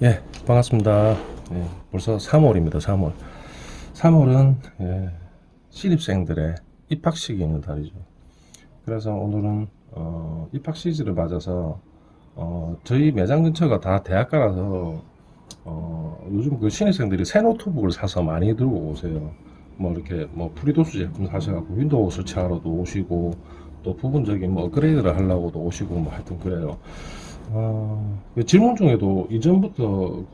예, 반갑습니다. 예, 벌써 3월입니다. 3월. 3월은 신입생들의 입학식이 있는 달이죠. 그래서 오늘은 입학 시즌을 맞아서 저희 매장 근처가 다 대학가라서 요즘 그 신입생들이 새 노트북을 사서 많이 들고 오세요. 뭐 이렇게 뭐 프리도스 제품 사셔갖고 윈도우 설치하러도 오시고 또 부분적인 뭐 업그레이드를 하려고도 오시고 뭐 하여튼 그래요. 그 질문 중에도 이전부터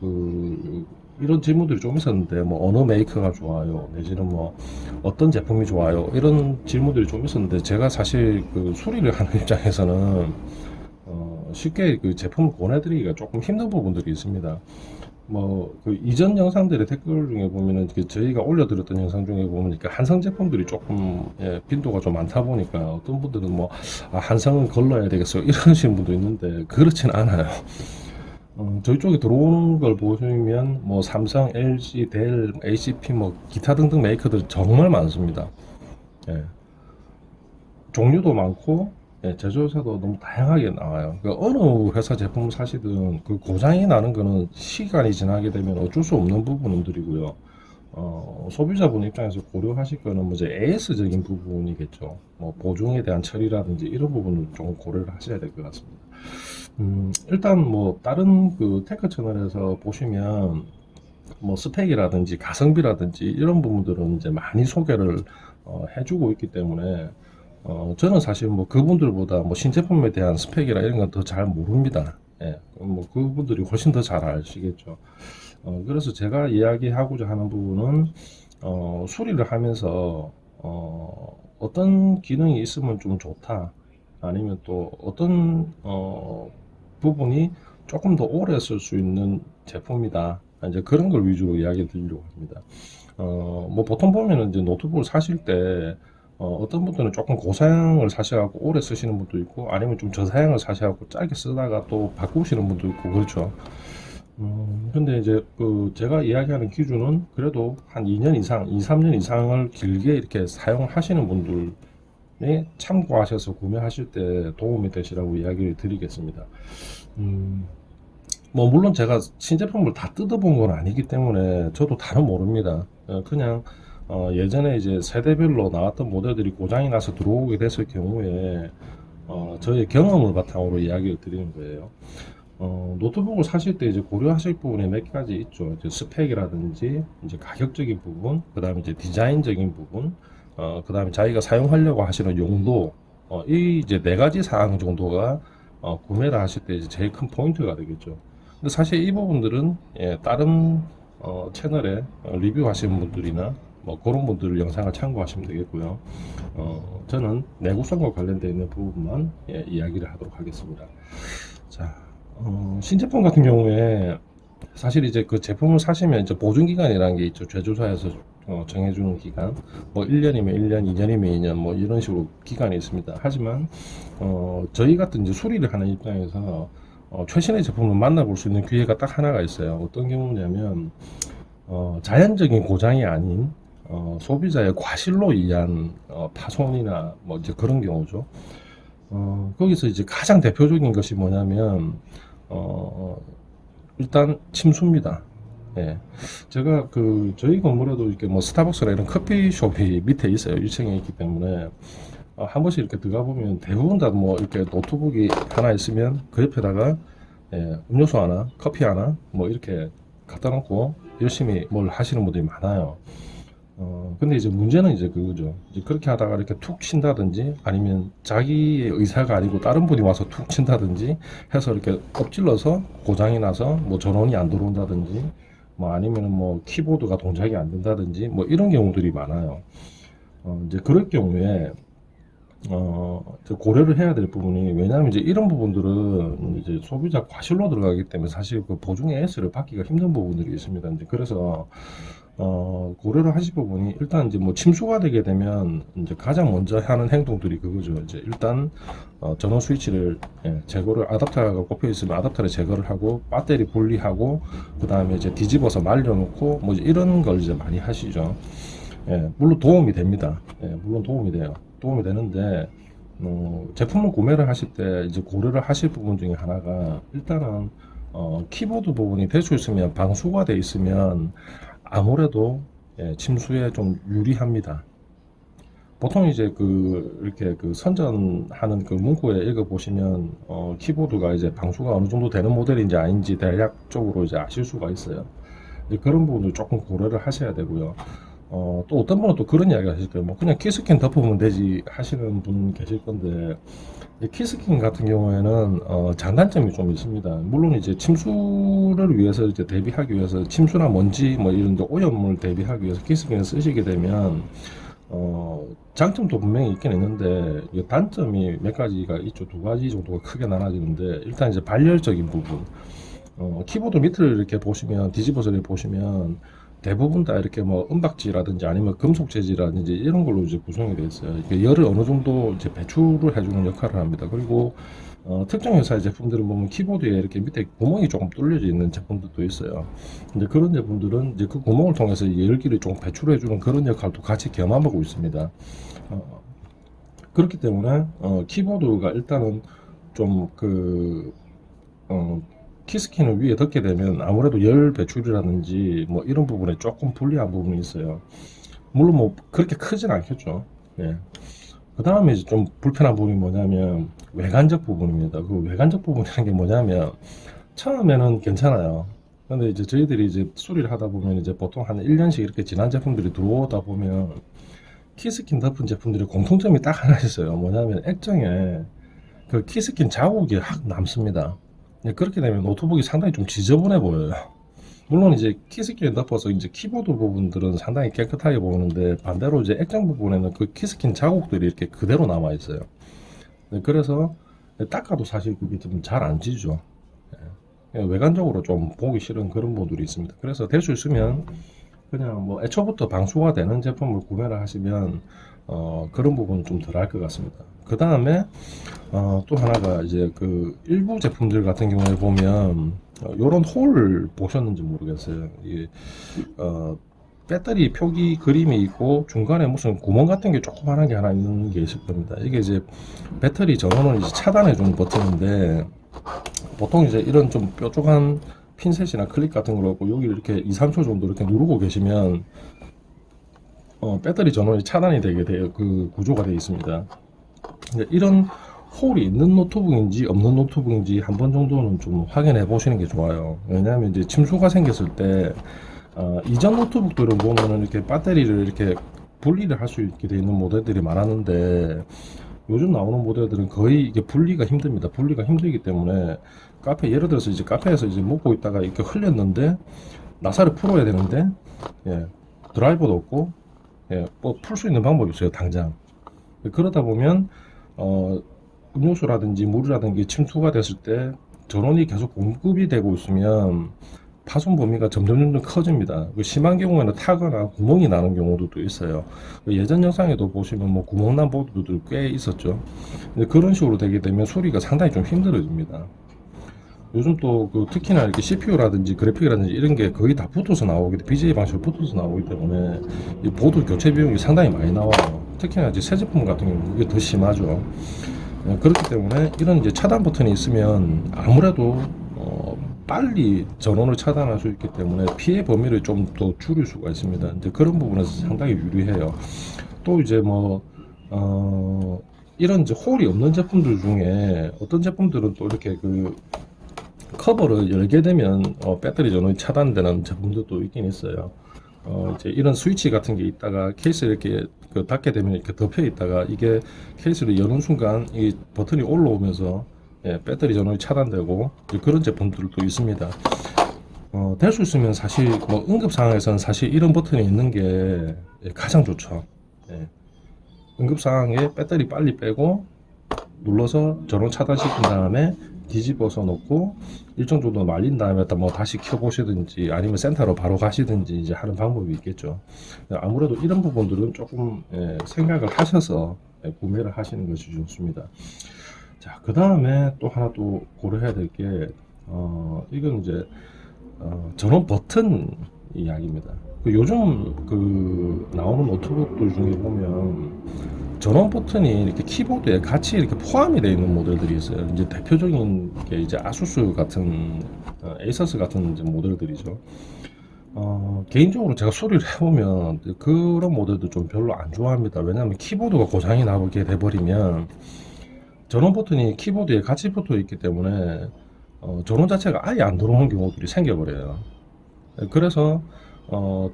이런 질문들이 좀 있었는데, 뭐, 어느 메이커가 좋아요? 내지는 뭐, 어떤 제품이 좋아요? 이런 질문들이 좀 있었는데, 제가 사실 그 수리를 하는 입장에서는, 쉽게 그 제품을 권해드리기가 조금 힘든 부분들이 있습니다. 뭐, 그 이전 영상들의 댓글 중에 보면은, 저희가 올려드렸던 영상 중에 보면, 한성 제품들이 조금, 빈도가 좀 많다 보니까, 어떤 분들은 뭐, 한성은 걸러야 되겠어. 이러시는 분도 있는데, 그렇진 않아요. 저희 쪽에 들어오는 걸 보시면 뭐 삼성, LG, 델, HP 뭐 기타 등등 메이커들 정말 많습니다. 예, 종류도 많고 제조사도 너무 다양하게 나와요. 그러니까 어느 회사 제품을 사시든 그 고장이 나는 거는 시간이 지나게 되면 어쩔 수 없는 부분들이고요. 소비자분 입장에서 고려하실 거는 뭐 이제 AS적인 부분이겠죠. 뭐 보증에 대한 처리라든지 이런 부분을 좀 고려를 하셔야 될 것 같습니다. 일단 뭐 다른 그 테크 채널에서 보시면 뭐 스펙이라든지 가성비라든지 이런 부분들은 이제 많이 소개를 해주고 있기 때문에 저는 사실 뭐 그분들보다 뭐 신제품에 대한 스펙이나 이런 건 더 잘 모릅니다. 예, 뭐 그분들이 훨씬 더 잘 아시겠죠. 그래서 제가 이야기하고자 하는 부분은 수리를 하면서 어떤 기능이 있으면 좀 좋다. 아니면 또 어떤 부분이 조금 더 오래 쓸 수 있는 제품이다. 이제 그런 걸 위주로 이야기 드리려고 합니다. 뭐 보통 보면은 이제 노트북을 사실 때 어떤 분들은 조금 고사양을 사셔갖고 오래 쓰시는 분도 있고 아니면 좀 저사양을 사셔갖고 짧게 쓰다가 또 바꾸시는 분도 있고 그렇죠. 근데 이제 그 제가 이야기하는 기준은 그래도 한 2년 이상, 2, 3년 이상을 길게 이렇게 사용하시는 분들이 참고하셔서 구매하실 때 도움이 되시라고 이야기를 드리겠습니다. 음, 뭐 물론 제가 신제품을 다 뜯어본 건 아니기 때문에 저도 다는 모릅니다. 그냥 예전에 이제 세대별로 나왔던 모델들이 고장이 나서 들어오게 됐을 경우에 저의 경험을 바탕으로 이야기를 드리는 거예요. 노트북을 사실 때 이제 고려하실 부분이 몇 가지 있죠. 이제 스펙이라든지 이제 가격적인 부분, 그 다음에 이제 디자인적인 부분, 그 다음에 자기가 사용하려고 하시는 용도, 이 이제 네 가지 사항 정도가 구매를 하실 때 이제 제일 큰 포인트가 되겠죠. 근데 사실 이 부분들은 다른 채널에 리뷰하시는 분들이나 뭐 그런 분들 영상을 참고하시면 되겠고요. 저는 내구성과 관련되어 있는 부분만 이야기를 하도록 하겠습니다. 자, 신제품 같은 경우에 사실 이제 그 제품을 사시면 이제 보증 기간이라는 게 있죠. 제조사에서 정해주는 기간, 뭐 1년이면 1년, 2년이면 2년, 뭐 이런 식으로 기간이 있습니다. 하지만 저희 같은 이제 수리를 하는 입장에서 최신의 제품을 만나볼 수 있는 기회가 딱 하나가 있어요. 어떤 경우냐면 자연적인 고장이 아닌 소비자의 과실로 의한 파손이나 뭐 이제 그런 경우죠. 거기서 이제 가장 대표적인 것이 뭐냐면 어, 일단 침수입니다. 예. 제가 그 저희 건물에도 이렇게 뭐 스타벅스나 이런 커피숍이 밑에 있어요. 1층에 있기 때문에 한 번씩 이렇게 들어가 보면 대부분 다 뭐 이렇게 노트북이 하나 있으면 그 옆에다가 음료수 하나, 커피 하나 뭐 이렇게 갖다 놓고 열심히 뭘 하시는 분들이 많아요. 근데 이제 문제는 이제 그거죠. 이제 그렇게 하다가 이렇게 툭 친다든지 아니면 자기의 의사가 아니고 다른 분이 와서 툭 친다든지 해서 이렇게 엎질러서 고장이 나서 뭐 전원이 안 들어온다든지 뭐 아니면은 뭐 키보드가 동작이 안 된다든지 뭐 이런 경우들이 많아요. 이제 그럴 경우에 고려를 해야 될 부분이 왜냐하면 이제 이런 부분들은 이제 소비자 과실로 들어가기 때문에 사실 그 보증의 S를 받기가 힘든 부분들이 있습니다. 이제 그래서 고려를 하실 부분이 일단 이제 뭐 침수가 되게 되면 이제 가장 먼저 하는 행동들이 그거죠. 이제 일단 전원 스위치를 제거를 아답터가 꼽혀 있으면 아답터를 제거를 하고 배터리 분리하고 그 다음에 이제 뒤집어서 말려놓고 뭐 이제 이런 걸 이제 많이 하시죠. 물론 도움이 됩니다. 물론 도움이 돼요. 도움이 되는데 제품을 구매를 하실 때 이제 고려를 하실 부분 중에 하나가 일단은 키보드 부분이 될 수 있으면 방수가 돼 있으면 아무래도 침수에 좀 유리합니다. 보통 이제 이렇게 선전하는 그 문구에 읽어보시면, 키보드가 이제 방수가 어느 정도 되는 모델인지 아닌지 대략적으로 이제 아실 수가 있어요. 이제 그런 부분을 조금 고려를 하셔야 되고요. 또 어떤 분은 또 그런 이야기 하실 거예요. 뭐 그냥 키스킨 덮으면 되지 하시는 분 계실 건데, 이 키스킨 같은 경우에는 장단점이 좀 있습니다. 물론 이제 침수를 위해서 이제 대비하기 위해서 침수나 먼지 뭐 이런 데 오염물 대비하기 위해서 키스킨을 쓰시게 되면 장점도 분명히 있긴 있는데 이 단점이 몇 가지가 있죠. 두 가지 정도가 크게 나눠지는데, 일단 이제 발열적인 부분. 키보드 밑을 이렇게 보시면, 뒤집어서 이렇게 보시면 대부분 다 이렇게 뭐 은박지라든지 아니면 금속 재질이라든지 이런 걸로 이제 구성이 되어 있어요. 이게 열을 어느 정도 이제 배출을 해주는 역할을 합니다. 그리고 특정 회사의 제품들은 보면 키보드에 이렇게 밑에 구멍이 조금 뚫려져 있는 제품들도 있어요. 근데 그런 제품들은 이제 그 구멍을 통해서 열기를 좀 배출해주는 그런 역할도 같이 겸함하고 있습니다. 어, 그렇기 때문에 키보드가 일단은 좀 어, 키스킨을 위에 덮게 되면 아무래도 열 배출이라든지 뭐 이런 부분에 조금 불리한 부분이 있어요. 물론 뭐 그렇게 크진 않겠죠. 예. 그 다음에 이제 좀 불편한 부분이 뭐냐면 외관적 부분입니다. 그 외관적 부분이라는 게 뭐냐면 처음에는 괜찮아요. 근데 이제 저희들이 이제 수리를 하다 보면 이제 보통 한 1년씩 이렇게 지난 제품들이 들어오다 보면 키스킨 덮은 제품들이 공통점이 딱 하나 있어요. 뭐냐면 액정에 그 키스킨 자국이 확 남습니다. 예, 그렇게 되면 노트북이 상당히 좀 지저분해 보여요. 물론 이제 키스킨에 덮어서 이제 키보드 부분들은 상당히 깨끗하게 보이는데, 반대로 이제 액정 부분에는 그 키스킨 자국들이 이렇게 그대로 남아 있어요. 네, 그래서 닦아도 사실 그게 좀 잘 안 지죠. 예, 외관적으로 좀 보기 싫은 그런 부분들이 있습니다. 그래서 될 수 있으면 그냥 뭐 애초부터 방수가 되는 제품을 구매를 하시면 그런 부분은 좀 덜 할 것 같습니다. 그 다음에 또 하나가 이제 일부 제품들 같은 경우에 보면 요런 홀 보셨는지 모르겠어요. 이게 배터리 표기 그림이 있고 중간에 무슨 구멍 같은 게 조그만한 게 하나 있는 게 있을 겁니다. 이게 이제 배터리 전원을 이제 차단해 주는 버튼인데, 보통 이제 이런 좀 뾰족한 핀셋이나 클립 같은 걸 갖고 여기 이렇게 2, 3초 정도 이렇게 누르고 계시면 배터리 전원이 차단이 되게 돼요. 그 구조가 되어 있습니다. 이런 홀이 있는 노트북인지 없는 노트북인지 한 번 정도는 좀 확인해 보시는 게 좋아요. 왜냐하면 이제 침수가 생겼을 때 이전 노트북들은 보면은 이렇게 배터리를 이렇게 분리를 할 수 있게 되어 있는 모델들이 많았는데, 요즘 나오는 모델들은 거의 이게 분리가 힘듭니다. 분리가 힘들기 때문에 예를 들어서 이제 카페에서 이제 먹고 있다가 이렇게 흘렸는데 나사를 풀어야 되는데, 예, 드라이버도 없고, 예, 뭐 풀 수 있는 방법이 없어요, 당장. 그러다 보면 음료수라든지 물이라든지 침투가 됐을 때 전원이 계속 공급이 되고 있으면 파손 범위가 점점 커집니다. 심한 경우에는 타거나 구멍이 나는 경우도 또 있어요. 예전 영상에도 보시면 뭐 구멍 난 보드도 꽤 있었죠. 근데 그런 식으로 되게 되면 수리가 상당히 좀 힘들어집니다. 요즘 또 특히나 이렇게 CPU라든지 그래픽이라든지 이런 게 거의 다 붙어서 나오기, BGA 방식으로 붙어서 나오기 때문에 이 보드 교체 비용이 상당히 많이 나와요. 특히나 이제 새 제품 같은 경우는 그게 더 심하죠. 그렇기 때문에 이런 이제 차단 버튼이 있으면 아무래도 빨리 전원을 차단할 수 있기 때문에 피해 범위를 좀 더 줄일 수가 있습니다. 이제 그런 부분에서 상당히 유리해요. 또 이제 이런 이제 홀이 없는 제품들 중에 어떤 제품들은 또 이렇게 커버를 열게 되면 배터리 전원이 차단되는 제품들도 있긴 있어요. 이제 이런 스위치 같은 게 있다가 케이스 이렇게 닫게 되면 이렇게 덮여 있다가 이게 케이스를 여는 순간 이 버튼이 올라오면서 배터리 전원이 차단되고 그런 제품들도 있습니다. 될 수 있으면 사실 뭐 응급 상황에서는 사실 이런 버튼이 있는 게 가장 좋죠. 예. 응급 상황에 배터리 빨리 빼고 눌러서 전원 차단시킨 다음에 뒤집어서 놓고 일정 정도 말린 다음에 뭐 다시 켜보시든지 아니면 센터로 바로 가시든지 이제 하는 방법이 있겠죠. 아무래도 이런 부분들은 조금 생각을 하셔서 구매를 하시는 것이 좋습니다. 자, 그 다음에 또 하나 또 고려해야 될 게 이건 이제 전원 버튼 이야기입니다. 요즘 나오는 노트북들 중에 보면 전원 버튼이 이렇게 키보드에 같이 이렇게 포함이 되어 있는 모델들이 있어요. 이제 대표적인 게 이제 아수스 같은 에이서스 같은 이제 모델들이죠. 개인적으로 제가 소리를 해보면 그런 모델도 좀 별로 안 좋아합니다. 왜냐하면 키보드가 고장이 나게 돼버리면 전원 버튼이 키보드에 같이 붙어 있기 때문에 전원 자체가 아예 안 들어오는 경우들이 생겨버려요. 그래서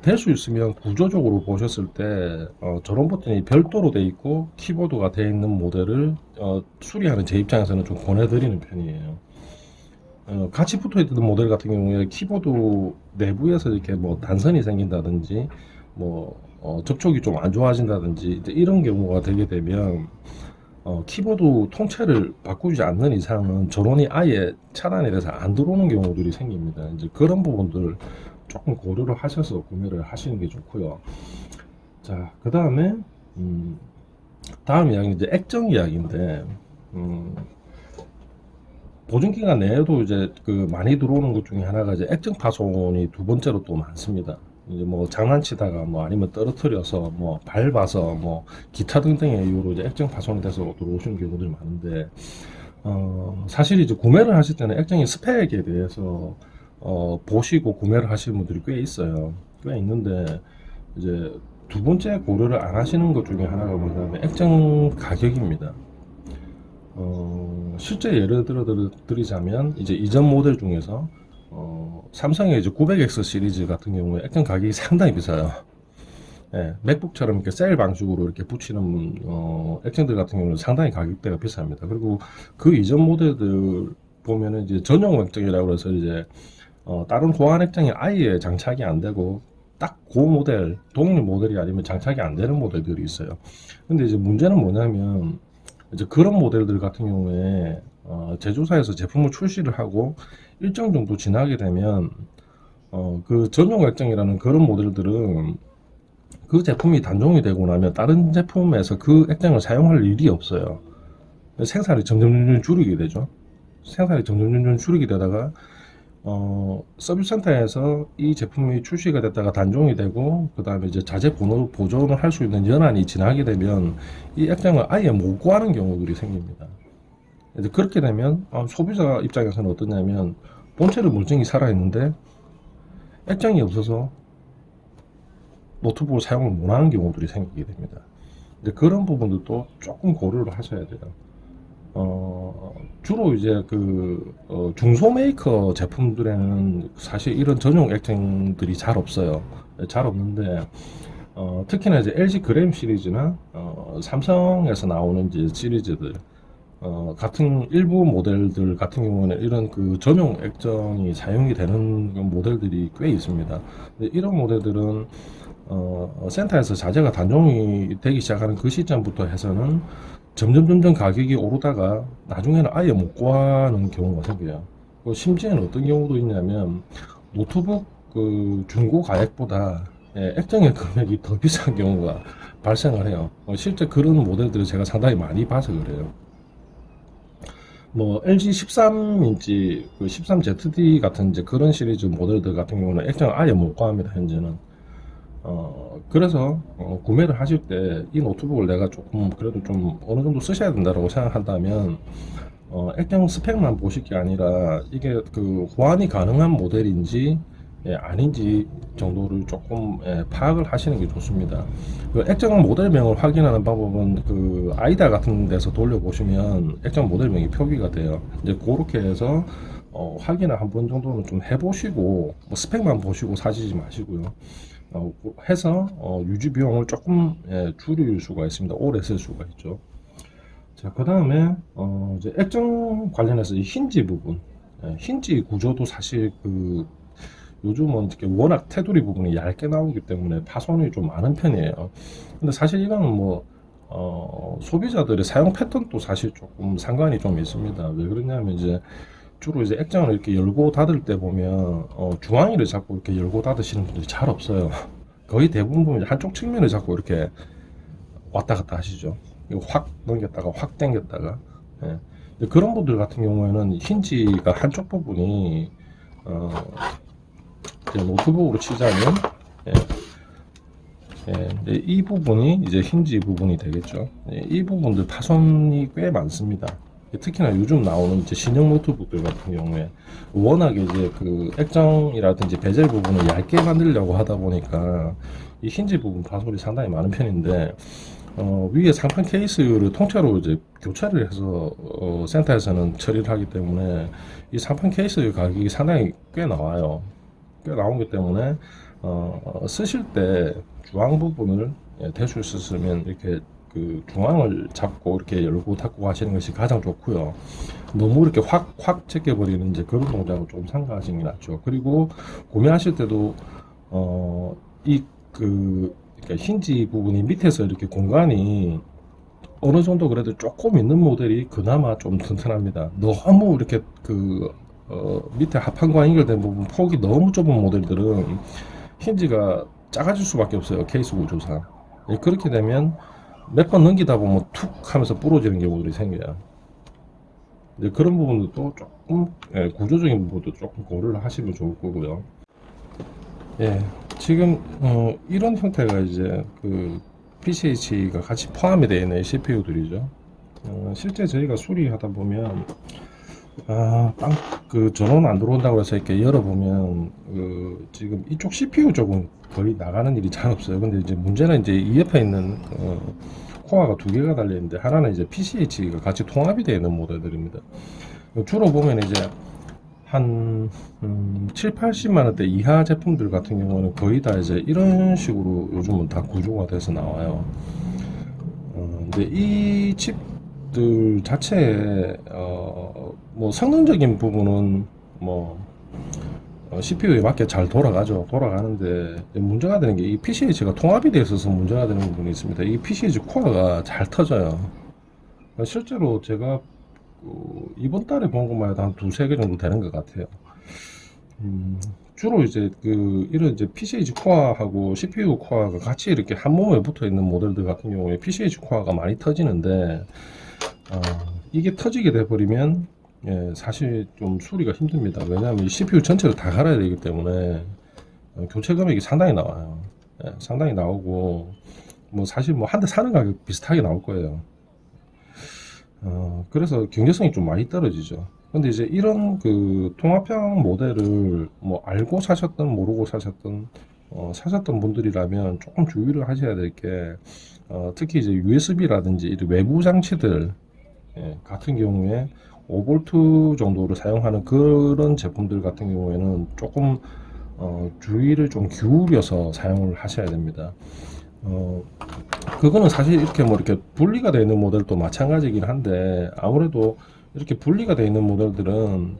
될 수 있으면 구조적으로 보셨을 때 전원 버튼이 별도로 돼 있고 키보드가 돼 있는 모델을 수리하는 제 입장에서는 좀 권해드리는 편이에요. 같이 붙어 있던 모델 같은 경우에 키보드 내부에서 이렇게 뭐 단선이 생긴다든지 뭐 접촉이 좀 안 좋아진다든지 이제 이런 경우가 되게 되면 키보드 통째를 바꾸지 않는 이상은 전원이 아예 차단이 돼서 안 들어오는 경우들이 생깁니다. 이제 그런 부분들 조금 고려를 하셔서 구매를 하시는 게 좋고요. 자, 그 다음에 다음 이야기 이제 액정 이야기인데 보증기간 내에도 이제 그 많이 들어오는 것 중에 하나가 이제 액정 파손이 두 번째로 또 많습니다. 이제 뭐 장난치다가 뭐 아니면 떨어뜨려서 뭐 밟아서 뭐 기타 등등의 이유로 이제 액정 파손이 돼서 들어오시는 경우들이 많은데 사실 이제 구매를 하실 때는 액정의 스펙에 대해서 보시고 구매를 하시는 분들이 꽤 있어요. 꽤 있는데 이제 두 번째 고려를 안 하시는 것 중에 하나가 뭐냐면 액정 가격입니다. 실제 예를 들어 드리자면 이제 이전 모델 중에서 삼성의 이제 900X 시리즈 같은 경우에 액정 가격이 상당히 비싸요. 예, 맥북처럼 이렇게 셀 방식으로 이렇게 붙이는 액정들 같은 경우는 상당히 가격대가 비쌉니다. 그리고 그 이전 모델들 보면은 이제 전용 액정이라고 해서 이제 다른 호환 액정이 아예 장착이 안 되고 딱 그 모델 동일 모델이 아니면 장착이 안 되는 모델들이 있어요. 근데 이제 문제는 뭐냐면 이제 그런 모델들 같은 경우에 제조사에서 제품을 출시를 하고 일정 정도 지나게 되면 그 전용 액정이라는 그런 모델들은 그 제품이 단종이 되고 나면 다른 제품에서 그 액정을 사용할 일이 없어요. 생산이 점점 줄이게 되죠. 생산이 점점 줄이게 되다가 서비스 센터에서 이 제품이 출시가 됐다가 단종이 되고 그 다음에 이제 자재 보존을 할 수 있는 연한이 지나게 되면 이 액정을 아예 못 구하는 경우들이 생깁니다. 이제 그렇게 되면 소비자 입장에서는 어떠냐면 본체는 멀쩡히 살아있는데 액정이 없어서 노트북을 사용을 못하는 경우들이 생기게 됩니다. 이제 그런 부분들도 조금 고려를 하셔야 돼요. 주로 이제 중소 메이커 제품들에는 사실 이런 전용 액정들이 잘 없어요. 잘 없는데, 특히나 이제 LG 그램 시리즈나, 삼성에서 나오는 이제 시리즈들, 같은 일부 모델들 같은 경우는 이런 그 전용 액정이 사용이 되는 모델들이 꽤 있습니다. 근데 이런 모델들은 센터에서 자재가 단종이 되기 시작하는 그 시점부터 해서는 점점 가격이 오르다가 나중에는 아예 못 구하는 경우가 생겨요. 심지어는 어떤 경우도 있냐면 노트북 그 중고 가액보다 액정의 금액이 더 비싼 경우가 발생을 해요. 실제 그런 모델들을 제가 상당히 많이 봐서 그래요. 뭐 LG 13인치 그 13ZD 같은 이제 그런 시리즈 모델들 같은 경우는 액정을 아예 못 구합니다. 현재는. 그래서 구매를 하실 때 이 노트북을 내가 조금 그래도 좀 어느 정도 쓰셔야 된다고 생각한다면 액정 스펙만 보실 게 아니라 이게 그 호환이 가능한 모델인지 아닌지 정도를 조금 파악을 하시는 게 좋습니다. 그 액정 모델명을 확인하는 방법은 그 아이다 같은 데서 돌려보시면 액정 모델명이 표기가 돼요. 이제 그렇게 해서 확인을 한 번 정도는 좀 해보시고 뭐 스펙만 보시고 사시지 마시고요. 해서 유지 비용을 조금 줄일 수가 있습니다. 오래 쓸 수가 있죠. 자, 그 다음에 이제 액정 관련해서 이 힌지 부분, 힌지 구조도 사실 그 요즘은 이렇게 워낙 테두리 부분이 얇게 나오기 때문에 파손이 좀 많은 편이에요. 근데 사실 이거는 뭐 소비자들의 사용 패턴도 사실 조금 상관이 좀 있습니다. 왜 그러냐면 이제 주로 이제 액정을 이렇게 열고 닫을 때 보면 중앙위를 잡고 이렇게 열고 닫으시는 분들이 잘 없어요. 거의 대부분 보면 한쪽 측면을 잡고 이렇게 왔다 갔다 하시죠. 이거 확 넘겼다가 확 당겼다가 그런 분들 같은 경우에는 힌지가 한쪽 부분이 이제 노트북으로 치자면 예, 이 부분이 이제 힌지 부분이 되겠죠. 예, 이 부분들 파손이 꽤 많습니다. 특히나 요즘 나오는 이제 신형 노트북들 같은 경우에 워낙에 이제 그 액정이라든지 베젤 부분을 얇게 만들려고 하다 보니까 이 힌지 부분 파손이 상당히 많은 편인데, 위에 상판 케이스를 통째로 이제 교체를 해서 센터에서는 처리를 하기 때문에 이 상판 케이스 가격이 상당히 꽤 나와요. 꽤 나오기 때문에 쓰실 때 주황 부분을, 대충 쓰시면 이렇게 그 중앙을 잡고 이렇게 열고 닫고 하시는 것이 가장 좋고요. 너무 이렇게 확 제껴버리는 이제 그런 동작을 좀 삼가하시는 게 낫죠. 그리고 구매하실 때도 그러니까 힌지 부분이 밑에서 이렇게 공간이 어느 정도 그래도 조금 있는 모델이 그나마 좀 튼튼합니다. 너무 이렇게 밑에 하판과 연결된 부분 폭이 너무 좁은 모델들은 힌지가 작아질 수밖에 없어요. 케이스 구조상. 그렇게 되면 몇 번 넘기다 보면 툭 하면서 부러지는 경우들이 생겨요. 그런 부분도 조금, 구조적인 부분도 조금 고려를 하시면 좋을 거고요. 예, 지금 이런 형태가 이제 그 PCH가 같이 포함이 되어 있는 CPU들이죠. 실제 저희가 수리하다 보면 그 전원 안 들어온다고 해서 이렇게 열어보면 지금 이쪽 CPU 쪽은 거의 나가는 일이 잘 없어요. 근데 이제 문제는 이제 이 옆에 있는 코어가 두 개가 달려 있는데 하나는 이제 PCH가 같이 통합이 되어 있는 모델들입니다. 주로 보면 이제 한 7, 80만 원대 이하 제품들 같은 경우는 거의 다 이제 이런 식으로 요즘은 다 구조가 돼서 나와요. 근데 이 칩들 자체에 뭐 성능적인 부분은 뭐 CPU에 맞게 잘 돌아가는데 문제가 되는 게 이 PCH가 통합이 되어 있어서 문제가 되는 부분이 있습니다. 이 PCH 코어가 잘 터져요. 실제로 제가 이번 달에 본 것만 해도 한 두세 개 정도 되는 것 같아요. 주로 이제 이런 이제 PCH 코어하고 CPU 코어가 같이 이렇게 한 몸에 붙어 있는 모델들 같은 경우에 PCH 코어가 많이 터지는데, 이게 터지게 돼 버리면 사실 좀 수리가 힘듭니다. 왜냐하면 이 CPU 전체를 다 갈아야 되기 때문에 교체 금액이 상당히 나와요. 상당히 나오고 뭐 사실 뭐 한 대 사는 가격 비슷하게 나올 거예요. 그래서 경제성이 좀 많이 떨어지죠. 근데 이제 이런 그 통합형 모델을 뭐 알고 사셨든 모르고 사셨든 사셨던 분들이라면 조금 주의를 하셔야 될 게, 특히 이제 USB라든지 이런 외부 장치들 같은 경우에 5V 정도를 사용하는 그런 제품들 같은 경우에는 조금 주의를 좀 기울여서 사용을 하셔야 됩니다. 그거는 사실 이렇게 뭐 이렇게 분리가 되어 있는 모델도 마찬가지긴 한데, 아무래도 이렇게 분리가 되어 있는 모델들은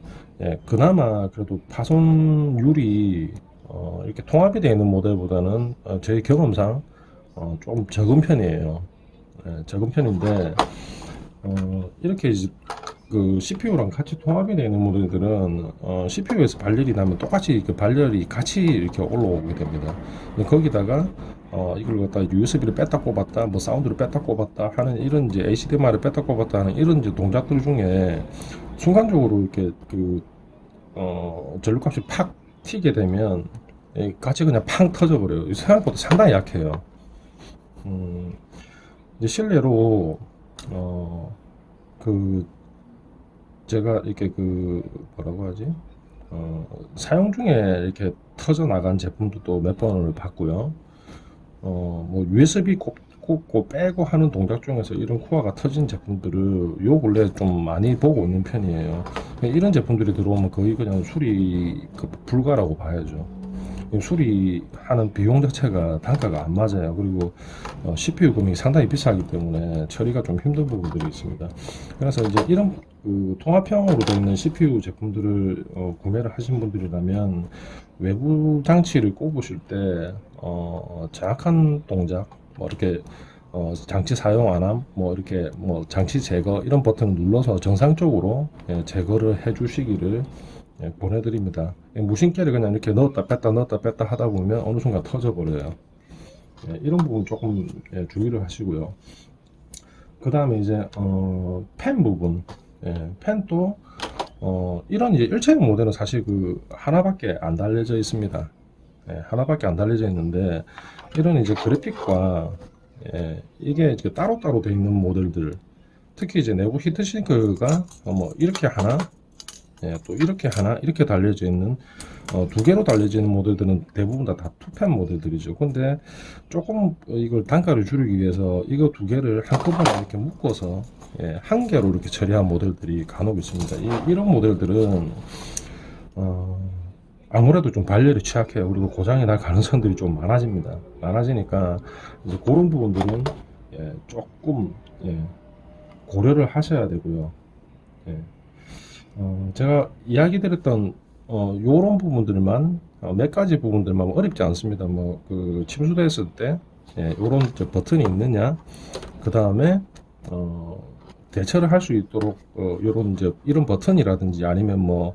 그나마 그래도 파손율이 이렇게 통합이 되어 있는 모델보다는 제 경험상 좀 적은 편이에요. 적은 편인데, 이렇게 이제 그 CPU랑 같이 통합이 되는 모델들은 CPU에서 발열이 나면 똑같이 그 발열이 같이 이렇게 올라오게 됩니다. 거기다가 이걸 갖다 USB를 뺐다 꼽았다, 뭐 사운드를 뺐다 꼽았다 하는 이런 이제 HDMI를 뺐다 꼽았다 하는 이런 이제 동작들 중에 순간적으로 이렇게 전류값이 팍 튀게 되면 같이 그냥 팡 터져버려요. 생각보다 상당히 약해요. 이제 실내로 그 제가 이렇게 뭐라고 하지? 사용 중에 이렇게 터져 나간 제품도 몇 번을 봤고요. 뭐 USB 꽂고 빼고 하는 동작 중에서 이런 코어가 터진 제품들을 요 근래 좀 많이 보고 있는 편이에요. 이런 제품들이 들어오면 거의 그냥 수리 불가라고 봐야죠. 수리하는 비용 자체가 단가가 안 맞아요. 그리고 CPU 금액이 상당히 비싸기 때문에 처리가 좀 힘든 부분들이 있습니다. 그래서 이제 이런 통합형으로 되어 있는 CPU 제품들을 구매를 하신 분들이라면 외부 장치를 꼽으실 때 정확한 동작, 뭐 이렇게 장치 사용 안함, 뭐 이렇게 뭐 장치 제거 이런 버튼을 눌러서 정상적으로 제거를 해 주시기를 보내드립니다. 무심결에 그냥 이렇게 넣었다 뺐다 하다 보면 어느 순간 터져 버려요. 이런 부분 조금 주의를 하시고요. 그 다음에 이제 펜 부분, 펜도 이런 이제 일체형 모델은 사실 하나밖에 안 달려져 있습니다. 하나밖에 안 달려져 있는데, 이런 이제 그래픽과 이게 이제 따로따로 되어 있는 모델들, 특히 이제 내부 히트싱크가 뭐 이렇게 하나, 또 이렇게 하나, 이렇게 달려져 있는 두 개로 달려져 있는 모델들은 대부분 다 투펜 모델들이죠. 근데 조금 이걸 단가를 줄이기 위해서 이거 두 개를 한꺼번에 이렇게 묶어서 한 개로 이렇게 처리한 모델들이 간혹 있습니다. 이런 모델들은 아무래도 좀 발열이 취약해요. 그리고 고장이 날 가능성들이 좀 많아집니다. 많아지니까 이제 그런 부분들은 조금 고려를 하셔야 되고요. 예. 제가 이야기 드렸던 요런 부분들만 몇 가지 부분들만 어렵지 않습니다. 뭐 그 침수됐을 때 요런 저 버튼이 있느냐, 그 다음에 대처를 할 수 있도록 요런 이제 이런 버튼이라든지 아니면 뭐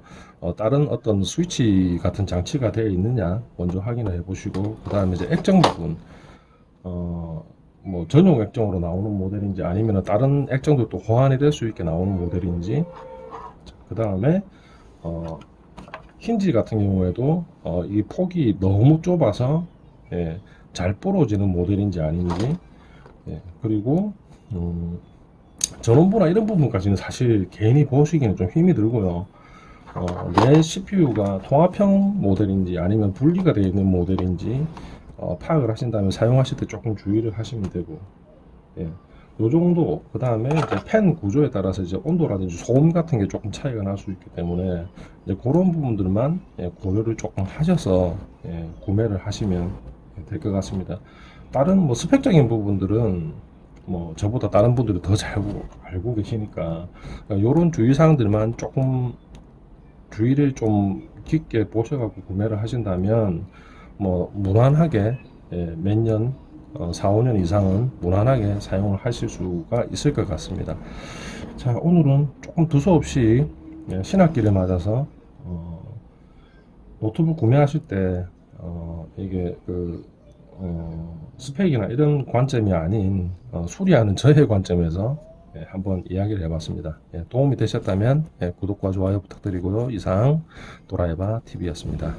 다른 어떤 스위치 같은 장치가 되어 있느냐 먼저 확인을 해 보시고, 그 다음에 이제 액정 부분 뭐 전용 액정으로 나오는 모델인지 아니면 다른 액정도 또 호환이 될 수 있게 나오는 모델인지, 그 다음에 힌지 같은 경우에도 이 폭이 너무 좁아서 잘 부러지는 모델인지 아닌지, 그리고 전원부나 이런 부분까지는 사실 개인이 보시기에는 좀 힘이 들고요. 내 CPU가 통합형 모델인지 아니면 분리가 되어 있는 모델인지 파악을 하신다면 사용하실 때 조금 주의를 하시면 되고, 요 정도. 그 다음에 이제 팬 구조에 따라서 이제 온도라든지 소음 같은 게 조금 차이가 날 수 있기 때문에 이제 그런 부분들만 고려를 조금 하셔서 구매를 하시면 될 것 같습니다. 다른 뭐 스펙적인 부분들은 뭐 저보다 다른 분들이 더 잘 알고 계시니까 요런 주의사항들만 조금 주의를 좀 깊게 보셔갖고 구매를 하신다면 뭐 무난하게 몇 년 4, 5년 이상은 무난하게 사용을 하실 수가 있을 것 같습니다. 자, 오늘은 조금 두서없이 신학기를 맞아서 노트북 구매하실 때 이게 그 스펙이나 이런 관점이 아닌 수리하는 저의 관점에서 한번 이야기를 해봤습니다. 도움이 되셨다면 구독과 좋아요 부탁드리고요. 이상 도라에바 TV였습니다.